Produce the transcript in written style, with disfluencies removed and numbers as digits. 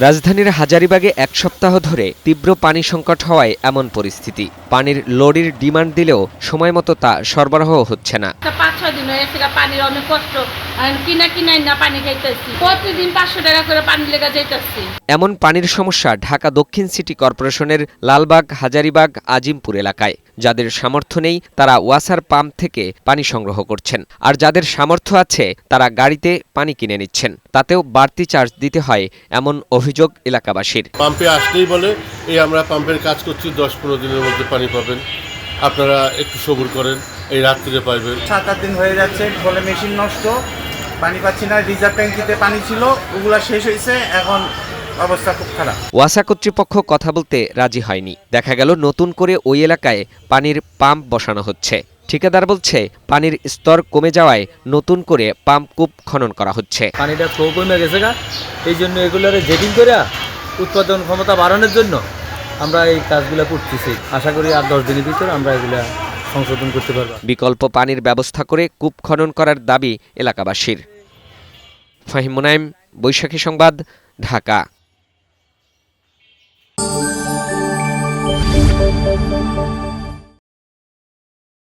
রাজধানীর হাজারীবাগে এক সপ্তাহ ধরে তীব্র পানি সংকট হওয়ায় এমন পরিস্থিতি। পানির লরির ডিমান্ড দিলেও সময়মতো তা সরবরাহ হচ্ছে না। ৫-৬ দিন হয়ে গেছে পানির অনেক কষ্ট, কিনাই না পানি খাইতেছি, প্রতিদিন ৫০০ টাকা করে পানি লেগে যাইতেছি। এমন পানির সমস্যা ঢাকা দক্ষিণ সিটি কর্পোরেশনের লালবাগ, হাজারীবাগ, আজিমপুর এলাকায়। যাদের সামর্থ্য নেই তারা ওয়াসার পাম্প থেকে পানি সংগ্রহ করছেন, আর যাদের সামর্থ্য আছে তারা গাড়িতে পানি কিনে নিচ্ছেন। তাতেও বাড়তি চার্জ দিতে হয় এমন অভিযোগ এলাকাবাসীর। পাম্পে আসলেই বলে আমরা পাম্পের কাজ করছি, 10-15 দিনের মধ্যে পানি পাবেন, আপনারা একটু সবুর করেন, এই রাত্রিতে পাইবেন। 7-8 দিন হয়ে যাচ্ছে, ফলে মেশিন নষ্ট, পানি পাচ্ছি না। রিজার্ভ ট্যাঙ্কিতে পানি ছিল, ওগুলা শেষ হয়েছে, এখন অবস্থা খুব খারাপ। ওয়াসা কর্তৃপক্ষ কথা বলতে রাজি হয়নি। দেখা গেল নতুন করে ওই এলাকায় পানির পাম্প বসানো হচ্ছে। ঠিকাদার বলছে পানির স্তর কমে যাওয়ায় নতুন করে পাম্প কূপ খনন করা হচ্ছে। পানিটা খুব কমে গেছে, এই জন্য এগুলোর জেটিং করে উৎপাদন ক্ষমতা বাড়ানোর জন্য আমরা এই কাজগুলো করতেছি। আশা করি আর 10 দিনের ভিতরে আমরা এগুলা সংশোধন করতে পারব। বিকল্প পানির ব্যবস্থা করে কূপ খনন করার দাবি এলাকাবাসীর। ফাহিম মুনাইম, বৈশাখী সংবাদ, ঢাকা।